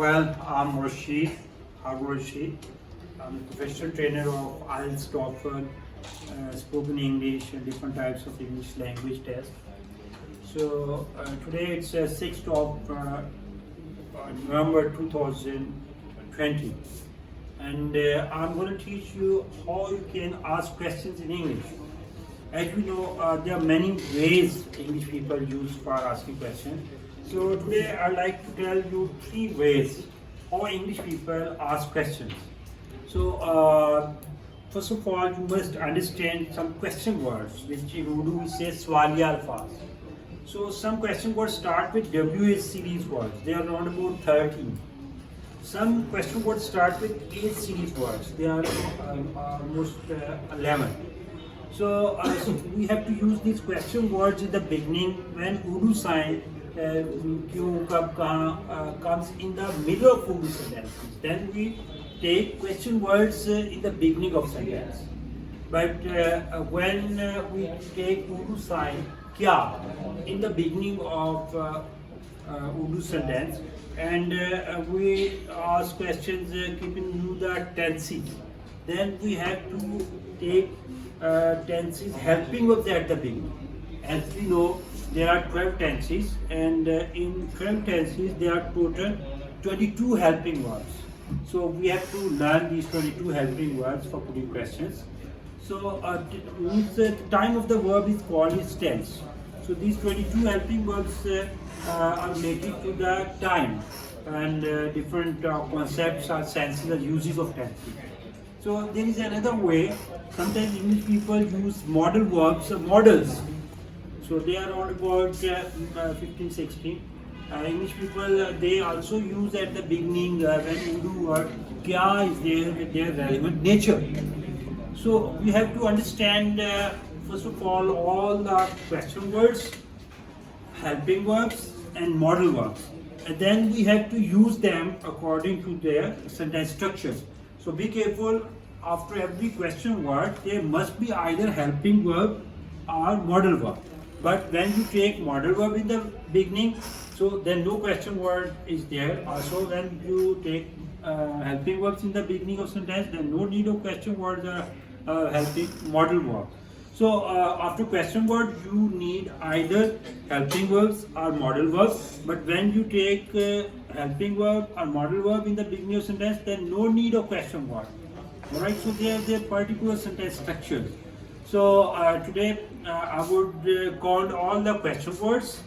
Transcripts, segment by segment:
Well, I'm Rashid, Haroon Rashid. I'm a professional trainer of IELTS, TOEFL, spoken English, and different types of English language tests. So today it's 6th of November 2020, and I'm going to teach you how you can ask questions in English. As we know, there are many ways English people use for asking questions. So today I'd like to tell you 3 ways how English people ask questions. So first of all, you must understand some question words, which in Urdu we say swaliya alfaz. So some question words start with WH series words. They are around about 13. Some question words start with H series words. They are almost 11. So we have to use these question words in the beginning when Urdu sign Q, Kab, Kahan comes in the middle of Urdu sentences. Then we take question words in the beginning of sentence. But when we take Urdu sign Kya in the beginning of Urdu sentence, and we ask questions keeping in the tenses, then we have to take tenses helping verbs at the beginning. As we know, there are 12 tenses, and in 12 tenses there are total 22 helping verbs. So we have to learn these 22 helping verbs for putting questions. So the time of the verb is called is tense. So these 22 helping verbs are related to the time, and different concepts or senses or uses of tenses. So there is another way. Sometimes English people use modal verbs or modals. So they are around about 15, 16. English people, they also use at the beginning when Urdu word kya is there with their relevant nature. So we have to understand first of all the question words, helping verbs and modal verbs. And then we have to use them according to their sentence structure. So be careful, after every question word there must be either helping verb or modal verb. But when you take modal verb in the beginning, so then no question word is there. Also when you take helping verbs in the beginning of sentence, then no need of question words or helping modal verb. So after question word you need either helping verbs or modal verbs. But when you take helping verb or modal verb in the beginning of sentence, then no need of question word. Alright, so they are their particular sentence structures. So today I would call all the question words,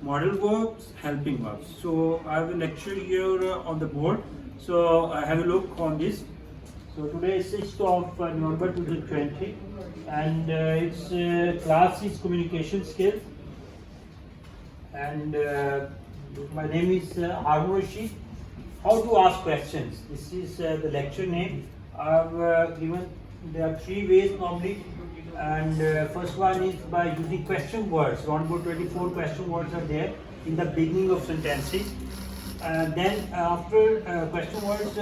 modal verbs, helping verbs. So I have a lecture here on the board. So have a look on this. So today is 6th of November 2020, and its class is communication skills. And my name is Haroon Rashid. How to ask questions. This is the lecture name. I've given there are 3 ways normally. And first one is by using question words. Around about 24 question words are there in the beginning of sentences. Then after question words,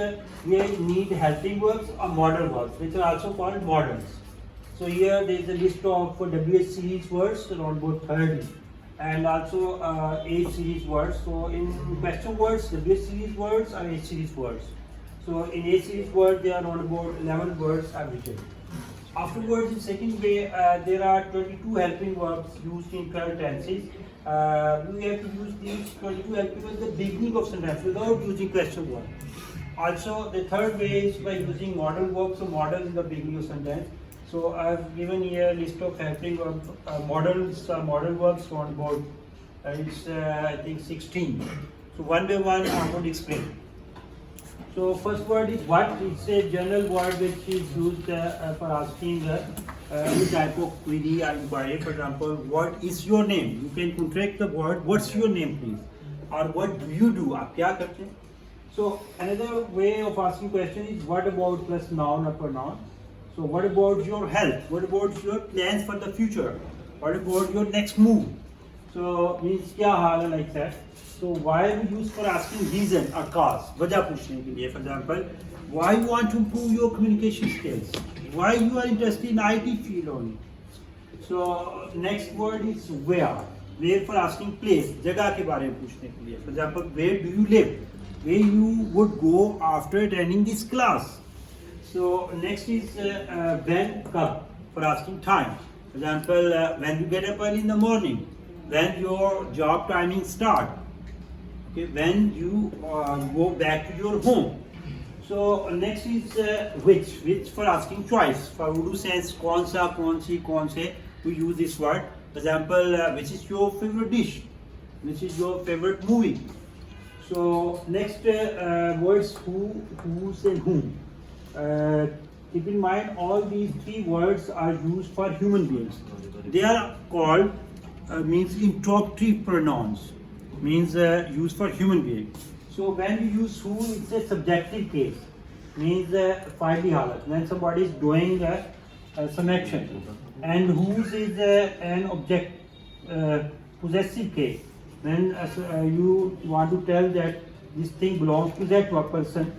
we need helping verbs or modal verbs, which are also called modals. So here there is a list of WH series words, around about 30, and also H series words. So in question words, WH series words are H series words. So in H series words, there are around about 11 words are written. Afterwards, in second way, there are 22 helping verbs used in 12 tenses. We have to use these 22 helping verbs at the beginning of sentence without using question word. Also, the third way is by using modal verbs or modals in the beginning of sentence. So I've given here a list of helping verbs, modals, modal verbs on board. It's I think 16. So one by one, I'm going to explain. So first word is what. It's a general word which is used for asking any type of query or inquiry. For example, what is your name? You can contract the word, what's your name please? Or what do you do? आप क्या करते हैं? So another way of asking question is what about plus noun or pronoun. So what about your health? What about your plans for the future? What about your next move? So means क्या हाल है like that. So why we use for asking reason or cause, वजह पूछने के लिए. For example, why you want to improve your communication skills? Why you are interested in IT field only? So next word is where. Where for asking place, जगह के बारे में पूछने के लिए. For example, where do you live? where you would go after attending this class. So next is when, kab, for asking time. For example, when you get up early in the morning, when your job timing start, okay, when you go back to your home. So next is which for asking choice. For Urdu sense, kaun sa, kaun si, kaun se, we use this word. For example, which is your favorite dish, which is your favorite movie. So next words who, whose and whom. Keep in mind all these three words are used for human beings. They are called means interrogative pronouns, means used for human beings. So when you use who, it's a subjective case, means faili halat, when somebody is doing some action. And whose is an object possessive case, when you want to tell that this thing belongs to that person.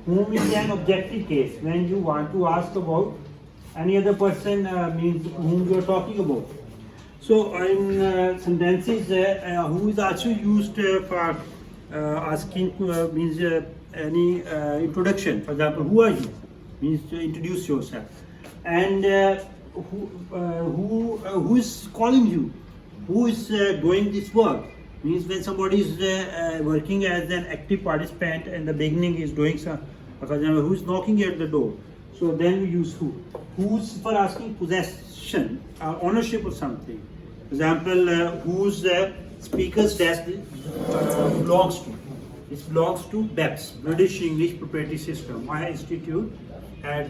Whom is an objective case, when you want to ask about any other person, means whom you are talking about. So in sentences, who is also used for asking means any introduction. For example, who are you? Means to introduce yourself. And who is calling you? Who is doing this work? Means when somebody is working as an active participant in the beginning is doing some, for example, who is knocking at the door. So then we use who. Who's for asking possession, ownership of something. For example, whose speaker's desk belongs to. It belongs to BEPS, British English Preparatory System, my institute at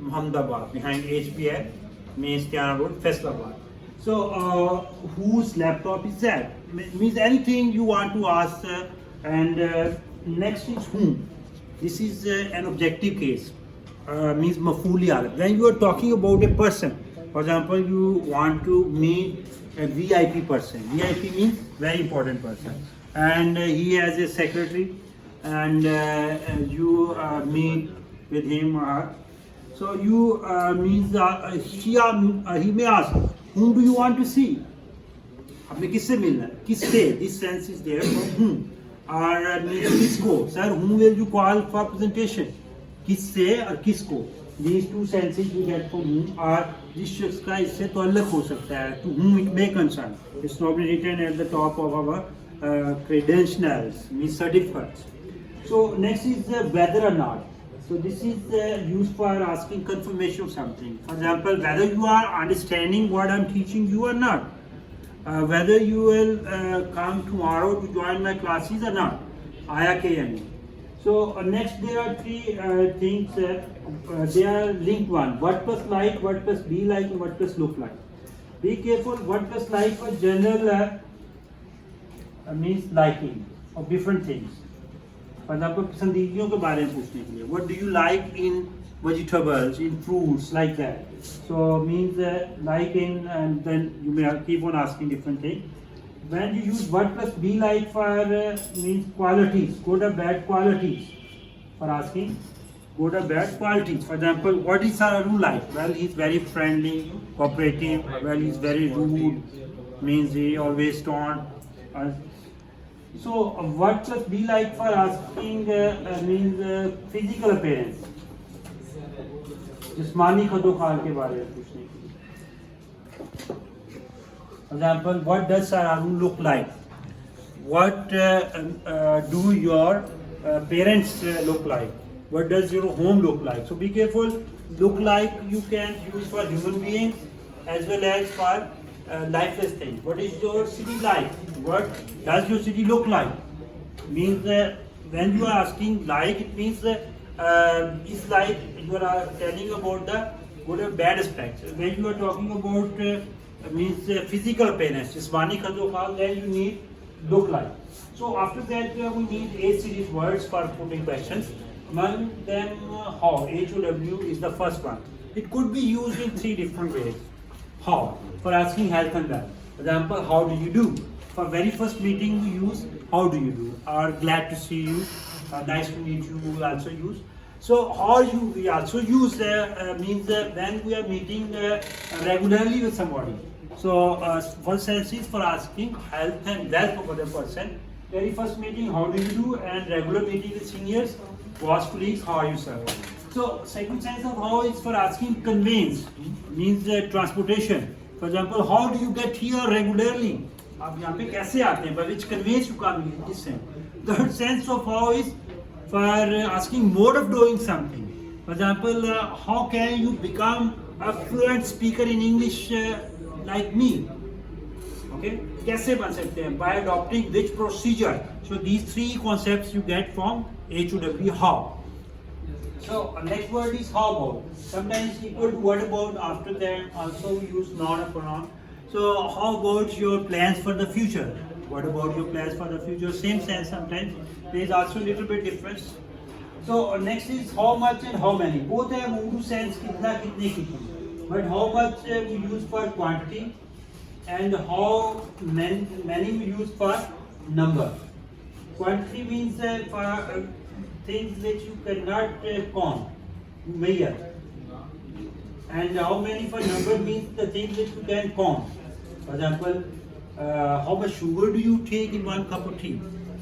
Muhammadabad, behind HBF, Mainstiana Road, Faisalabad. So whose laptop is that? Means anything you want to ask. And next is whom. This is an objective case, means mafuli halat. When you are talking about a person, for example, you want to meet a VIP person. VIP means very important person. And he has a secretary, and you meet with him or her. So you means he may ask, whom do you want to see? आपने किससे मिलना है? किससे? This sense is there for whom. Or means किसको? Sir, whom will you call for presentation? किससे और किसको? These two senses you get from whom. और जिस शख्स का इससे तो अलग हो सकता है. To whom it may concern. It's normally written at the top of our credentials, means certificates. So next is whether or not. So this is used for asking confirmation of something. For example, whether you are understanding what I'm teaching you or not. Whether you will come tomorrow to join my classes or not. Aya ke yani. So next there are three things. They are linked one. What plus like, what plus be like, and what plus look like. Be careful. What plus like for general means liking of different things. For example, पसंदीदियों के बारे में पूछने के लिए. What do you like in vegetables, in fruits, like that? So means like in, and then you may keep on asking different things. When you use what plus be like for means qualities, good or bad qualities. For asking good or bad qualities. For example, what is Haroon like? Well, he's very friendly, cooperative. Well, he's very rude. Means he always taunt. So what plus be like for asking means physical appearance. जिस्मानी खदोखाल के बारे में पूछने के लिए. For example, what does Haroon look like? What do your parents look like? What does your home look like? So be careful. Look like you can use for human beings as well as for lifeless things. What is your city like? What does your city look like? Means when you are asking like, it means it's like you are telling about the good or bad aspects. When you are talking about means physical appearance, jismani khadokhal, then you need look like. So after that we need 8 series words for putting questions. Among them how, HOW is the first one. It could be used in 3 different ways. How, for asking health and wealth. For example, how do you do? For very first meeting we use how do you do, or glad to see you, nice to meet you, we also use. So how you we also use means when we are meeting regularly with somebody. So first sense is for asking health and wealth of other person. Very first meeting, how do you do? And regular meeting with seniors, past colleagues, how are you, sir? So second sense of how is for asking conveyance, means transportation. For example, how do you get here regularly? आप यहाँ पे कैसे आते हैं? By which conveyance you come in this sense. Third sense of how is for asking mode of doing something. For example, how can you become a fluent speaker in English like me? Okay, कैसे बन सकते हैं? By adopting which procedure? So these three concepts you get from HOW, how. So next word is how about. Sometimes equal to what about. After that also we use noun or pronoun. So how about your plans for the future? What about your plans for the future? Same sense sometimes. There is also a little bit difference. So next is how much and how many. Both have Urdu sense कितना कितने कितने. But how much we use for quantity and how many we use for number. Quantity means for things which you cannot count, measure. And how many for number means the things which you can count. For example, how much sugar do you take in one cup of tea?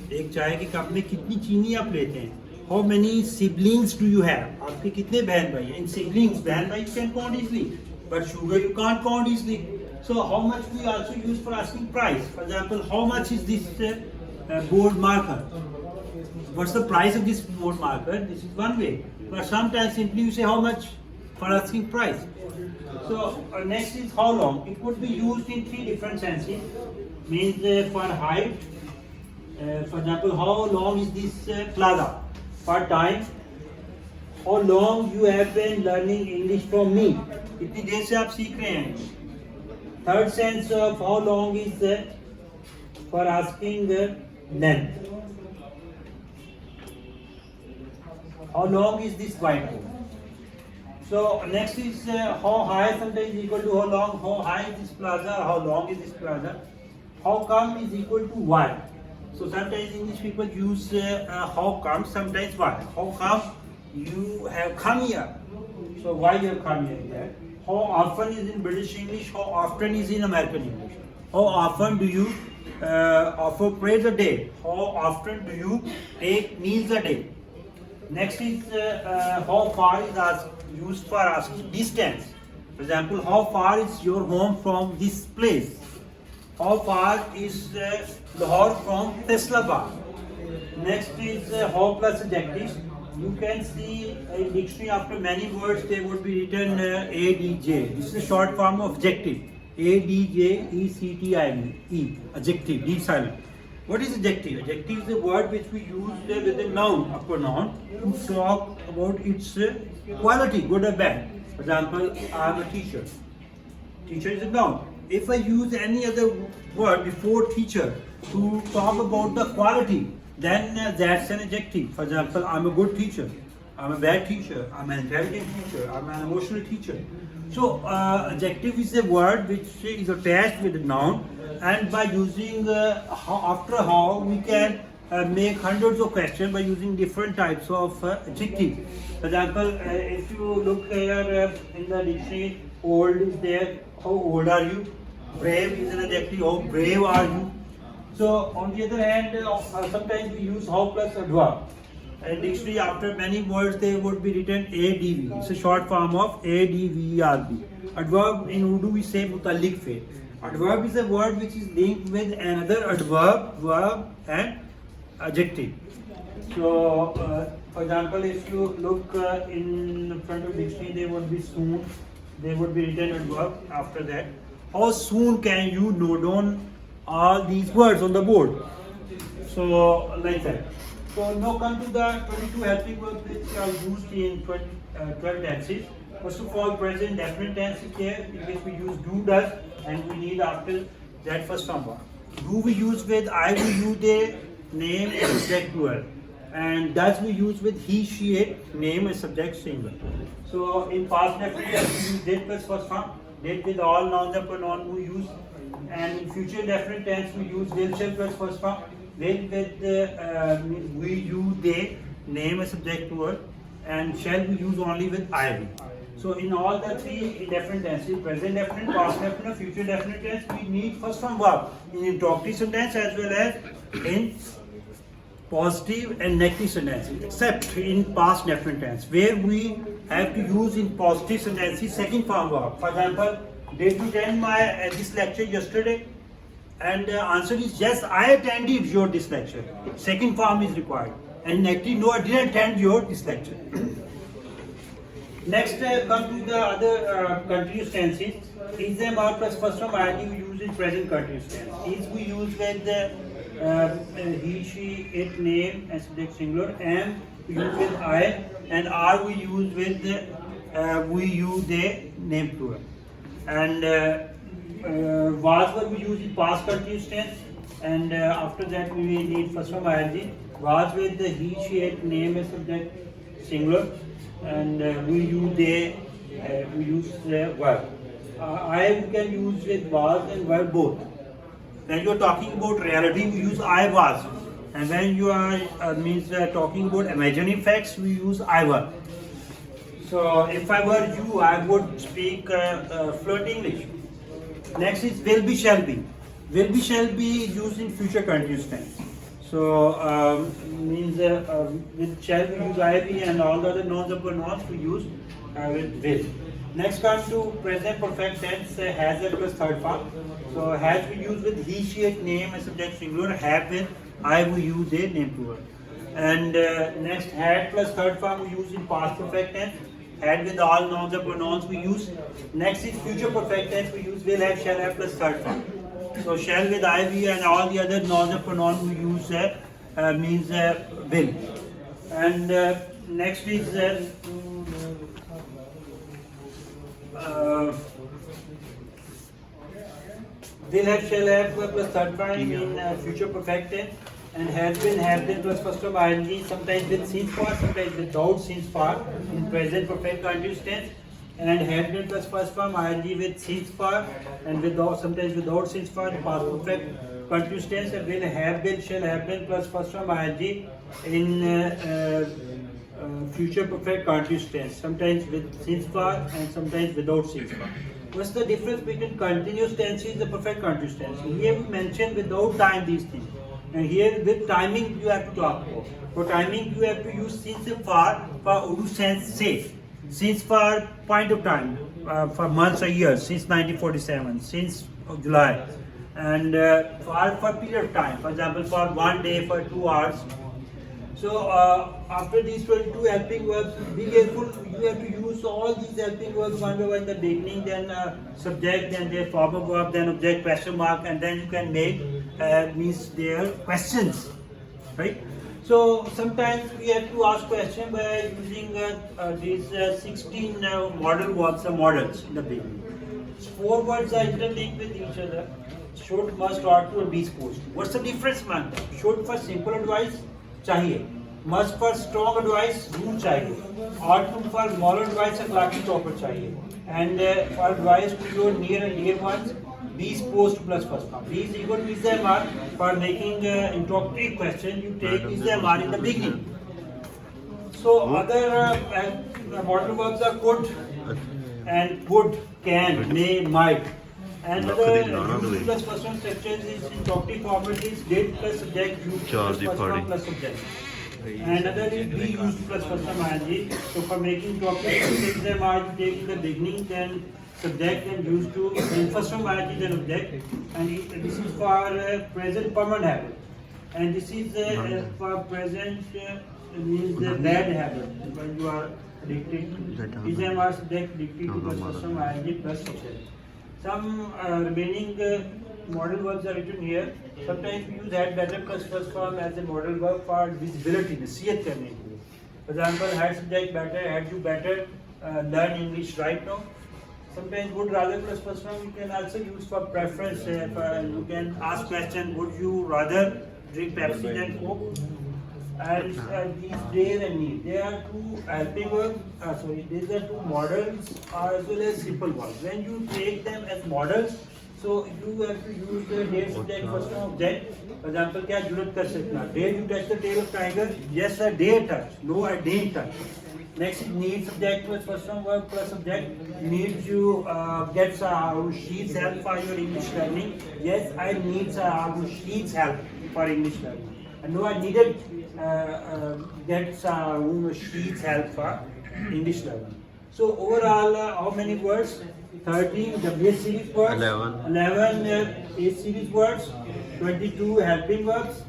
एक चाय के cup में कितनी चीनी आप लेते हैं? How many siblings do you have? आपके कितने बहन भाई हैं? In siblings, बहन भाई you can count easily, but sugar you can't count easily. So how much we also use for asking price. For example, how much is this board marker? What's the price of this board marker? This is one way. But sometimes simply you say how much for asking price. So next is how long. It could be used in three different senses. Means for height. For example, how long is this plaza? For time. How long you have been learning English from me? कितनी देर से आप सीख रहे हैं? Third sense of how long is for asking length. How long is this whiteboard? So next is how high sometimes is equal to how long. How high is this plaza? How long is this plaza? How come is equal to why. So sometimes English people use how come, sometimes why. How come you have come here? So why you have come here? How often is in British English? How often is in American English? How often do you offer prayers a day? How often do you take meals a day? Next is how far is used for asking distance. For example, how far is your home from this place? How far is Lahore from Faisalabad? Next is how plus adjectives. You can see in dictionary after many words they would be written ADJ. This is a short form of adjective. ADJECTIVE. Adjective. D silent. What is adjective? Adjective is a word which we use with a noun, a pronoun, to talk about its quality, good or bad. For example, I am a teacher. Teacher is a noun. If I use any other word before teacher to talk about the quality, then that's an adjective. For example, I'm a good teacher, I'm a bad teacher, I'm an intelligent teacher, I'm an emotional teacher. So adjective is a word which is attached with a noun, and by using after how we can make hundreds of questions by using different types of adjective. For example, if you look here in the dictionary, old is there. How old are you? Brave is an adjective. How brave are you? So on the other hand, sometimes we use how plus adverb. In dictionary, after many words, they would be written ADV. It's a short form of ADVERB. Adverb in Urdu we say mutalliq fe. Adverb is a word which is linked with another adverb, verb, and adjective. So, for example, if you look in front of dictionary, there would be soon. There would be written adverb after that. How soon can you note down all these words on the board? So, like that. So now come to the 22 helping verbs which are used in 12 tenses. First of all, present definite tense is there, in which we use do, does, and we need after that first form. Do we use with I, we, you, they, name, and subject plural. And does we use with he, she, it, name, and subject singular. So in past definite tense we use did plus first form, did with all nouns and pronoun we use. And in future definite tense we use will, shall plus first form. Will with we, you, they, name, and subject plural, and shall we use only with I, we. So in all the three indefinite tenses, present definite, past definite, future definite tense, we need first form verb in interrogative sentence as well as in positive and negative sentences, except in past definite tense, where we have to use in positive sentences second form verb. For example, did you attend my this lecture yesterday? And the answer is yes, I attended your this lecture. Second form is required. And negative, no, I didn't attend your this lecture. Next, come to the other continuous tenses. Is them are plus first form ing we use in present continuous tense. Is we use with he, she, it, name and subject singular. Am we use with I, and are we use with we, you, they, name plural. And was verb we use in past continuous tense. And after that we need first form ing. Was with the he, she, it, name and subject singular. And we use they, we use the verb. I we can use with was and verb both. When you are talking about reality, we use I was, and when you are talking about imaginary facts, we use I were. So if I were you, I would speak fluent English. Next is will be, shall be. Will be, shall be used in future continuous tense. So with shall we use IV, and all the other nouns and pronouns we use with will. Next comes to present perfect tense, has a plus third form. So has we use with he, she, it, name and subject singular. Have with I, we, you, they, name plural. And next had plus third form we use in past perfect tense. Had with all nouns and pronouns we use. Next is future perfect tense, we use will have, shall have plus third form. So shall with IV and all the other nouns and pronouns we use means will. And next is will have, shall have plus third form in future perfect tense. And have been plus first form ing, sometimes with since for, sometimes without since for in present perfect continuous tense. And have been plus first form ing with since for, and without, sometimes without since for in past perfect continuous tense. And will have been, shall have been plus first form ing in future perfect continuous tense, sometimes with since for and sometimes without since for. What's the difference between continuous tenses and perfect continuous tense? Here we mentioned without time these things. And here with timing you have to talk about. For timing you have to use since for Urdu sense safe. Since for point of time, for months or years, since 1947, since July. And for period of time, for example for 1 day, for 2 hours. So after these 22 helping verbs, be careful, you have to use all these helping verbs one by one in the beginning, then subject, then their form of verb, then object, question mark, and then you can make means their questions, right? So sometimes we have to ask question by using these 16 modal verbs or modals in the beginning. 4 words are interlinked with each other. Should, must, ought to, or be supposed to. What's the difference among them? Should for simple advice, चाहिए. Must for strong advice, rule चाहिए. Ought to for moral advice, अखलाकी तौर पर चाहिए. And for advice to your near and dear ones, be supposed to plus first form. Be is equal to is them are. For making interrogative question, you take is them are in the beginning. So other modal verbs are could and would, can, may, might. And other plus first form structures is interrogative format is did plus subject, use plus first form plus subject. And other is be used plus first form ing. So for making interrogative, them are you take in the beginning, then subject and used to, then first form ing, then object. And this is for present permanent habit. And this is for present means the bad habit when you are addicted. These are subject addicted to plus first form ing plus subject. Some remaining modal verbs are written here. Sometimes we use had better plus first form as a modal verb for visibility, नसीहत करने के लिए. For example, had subject better, had you better learn English right now. Sometimes would rather plus first form you can also use for preference. You can ask question, would you rather drink Pepsi than Coke? And these days and need. There are two helping verbs, these are two modals as well as simple verbs. When you take them as modals, So you have to use the date subject first form object. For example, क्या जरूरत कर सकता? Did you touch the tail of tiger? Yes, I did touch. No, I didn't touch. Next is need subject plus first form verb plus subject. Need you get Rashid's help for your English learning? Yes, I need Rashid's help for English learning. And no, I needed get Rashid's help for English learning. So overall, how many words? 13 the base series words, 11 A series words, 22 helping verbs,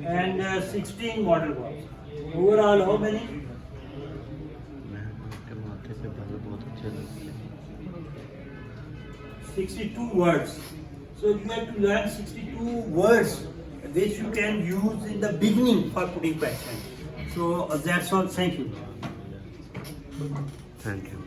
and 16 modal verbs. Overall, how many? 62 words. So you have to learn 62 words which you can use in the beginning for putting questions. So that's all. Thank you. Thank you.